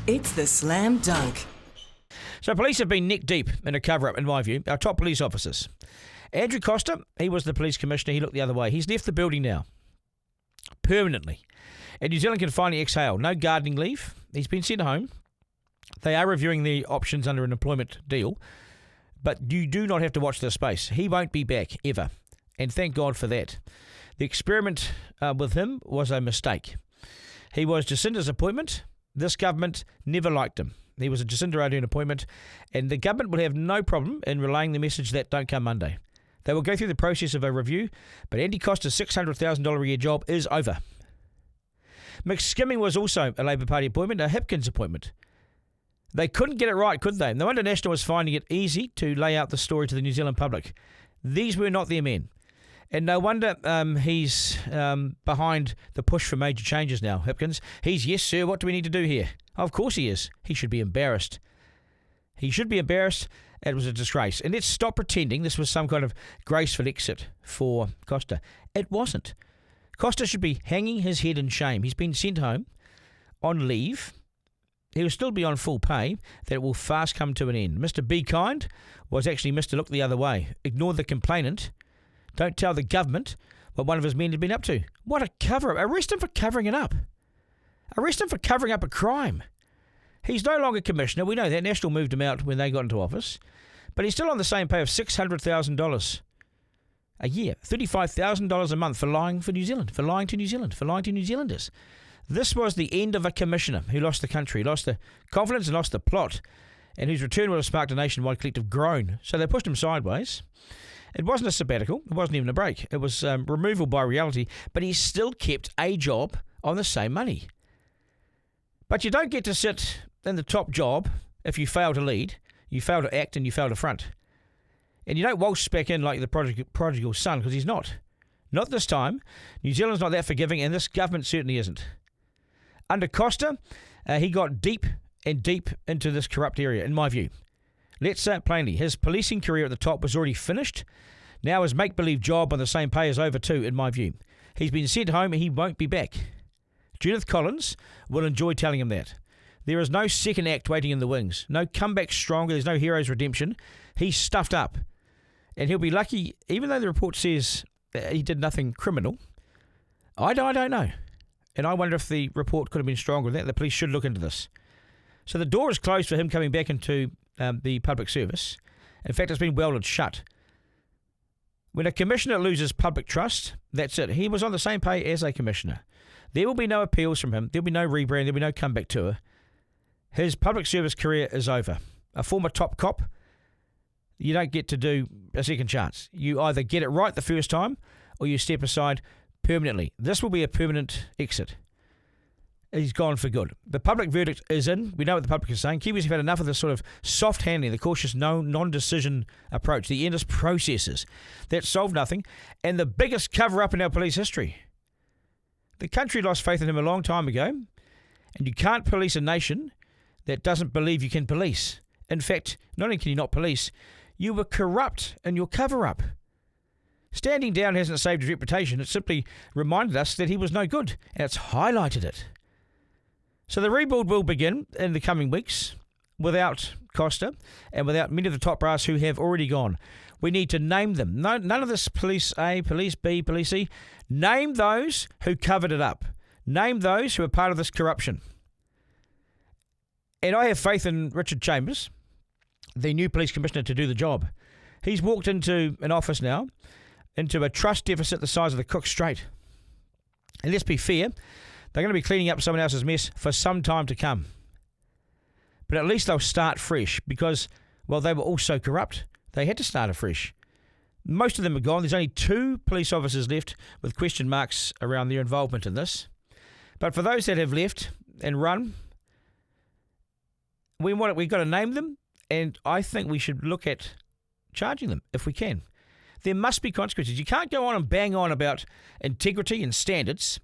It's the Slam Dunk. So police have been neck deep in a cover-up, in my view. Our top police officers. Andrew Costa, he was the police commissioner. He looked the other way. He's left the building now. Permanently. And New Zealand can finally exhale. No gardening leave. He's been sent home. They are reviewing the options under an employment deal. But you do not have to watch this space. He won't be back, ever. And thank God for that. The experiment with him was a mistake. He was Jacinda's appointment. This government never liked him. He was a Jacinda Ardern appointment, and the government will have no problem in relaying the message that don't come Monday. They will go through the process of a review, but Andy Costa's $600,000 a year job is over. McSkimming was also a Labour Party appointment, a Hipkins appointment. They couldn't get it right, could they? No wonder National was finding it easy to lay out the story to the New Zealand public. These were not their men. And no wonder he's behind the push for major changes now, Hipkins. He's, yes, sir, what do we need to do here? Of course he is. He should be embarrassed. He should be embarrassed. It was a disgrace. And let's stop pretending this was some kind of graceful exit for Costa. It wasn't. Costa should be hanging his head in shame. He's been sent home on leave. He will still be on full pay. That will fast come to an end. Mr. Be Kind was actually Mr. Look the other way. Ignore the complainant. Don't tell the government what one of his men had been up to. What a cover-up. Arrest him for covering it up. Arrest him for covering up a crime. He's no longer commissioner. We know that. National moved him out when they got into office. But he's still on the same pay of $600,000 a year. $35,000 a month for lying for New Zealand. For lying to New Zealand. For lying to New Zealanders. This was the end of a commissioner who lost the country, lost the confidence and lost the plot, and whose return would have sparked a nationwide collective groan. So they pushed him sideways. It wasn't a sabbatical. It wasn't even a break. It was removal by reality. But he still kept a job on the same money. But you don't get to sit in the top job if you fail to lead, you fail to act, and you fail to front. And you don't waltz back in like the prodigal son, because he's not. Not this time. New Zealand's not that forgiving, and this government certainly isn't. Under Costa, he got deep and deep into this corrupt area, in my view. Let's say it plainly. His policing career at the top was already finished. Now his make-believe job on the same pay is over too, in my view. He's been sent home and he won't be back. Judith Collins will enjoy telling him that. There is no second act waiting in the wings. No comeback stronger. There's no hero's redemption. He's stuffed up. And he'll be lucky, even though the report says that he did nothing criminal. I don't know. And I wonder if the report could have been stronger than that. The police should look into this. So the door is closed for him coming back into the public service. In fact, it's been welded shut. When a commissioner loses public trust, that's it. He was on the same pay as a commissioner. There will be no appeals from him. There'll be no rebrand. There'll be no comeback tour. His public service career is over. A former top cop, you don't get to do a second chance. You either get it right the first time or you step aside permanently. This will be a permanent exit. He's gone for good. The public verdict is in. We know what the public is saying. Kiwis have had enough of this sort of soft handling, the cautious non-decision approach, the endless processes that solve nothing, and the biggest cover-up in our police history. The country lost faith in him a long time ago, and you can't police a nation that doesn't believe you can police. In fact, not only can you not police, you were corrupt in your cover-up. Standing down hasn't saved his reputation. It simply reminded us that he was no good, and it's highlighted it. So the rebuild will begin in the coming weeks without Costa and without many of the top brass who have already gone. We need to name them. No, none of this police A, police B, police C. Name those who covered it up. Name those who are part of this corruption. And I have faith in Richard Chambers, the new police commissioner, to do the job. He's walked into an office now, into a trust deficit the size of the Cook Strait. And let's be fair, they're going to be cleaning up someone else's mess for some time to come. But at least they'll start fresh because, well, they were also corrupt. They had to start afresh. Most of them are gone. There's only 2 police officers left with question marks around their involvement in this. But for those that have left and run, we've got to name them, and I think we should look at charging them if we can. There must be consequences. You can't go on and bang on about integrity and standards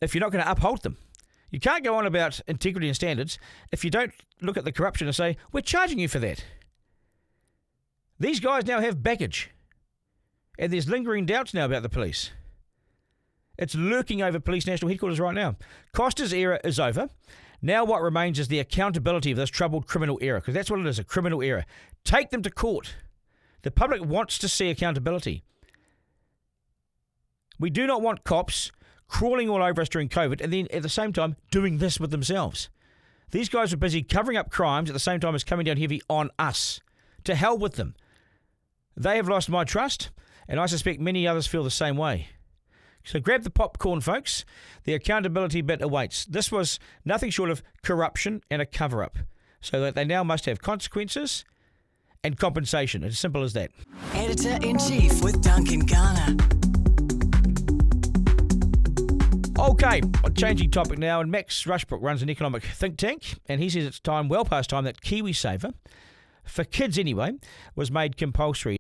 if you're not going to uphold them. You can't go on about integrity and standards if you don't look at the corruption and say, we're charging you for that. These guys now have baggage. And there's lingering doubts now about the police. It's lurking over Police National Headquarters right now. Costa's era is over. Now what remains is the accountability of this troubled criminal era, because that's what it is, a criminal era. Take them to court. The public wants to see accountability. We do not want cops crawling all over us during COVID and then at the same time doing this with themselves. These guys are busy covering up crimes at the same time as coming down heavy on us. To hell with them. They have lost my trust, and I suspect many others feel the same way. So grab the popcorn, folks. The accountability bit awaits. This was nothing short of corruption and a cover-up. So that they now must have consequences and compensation. As simple as that. Editor-in-Chief with Duncan Garner. Okay, changing topic now. And Max Rushbrook runs an economic think tank, and he says it's time, well past time, that KiwiSaver, for kids anyway, was made compulsory.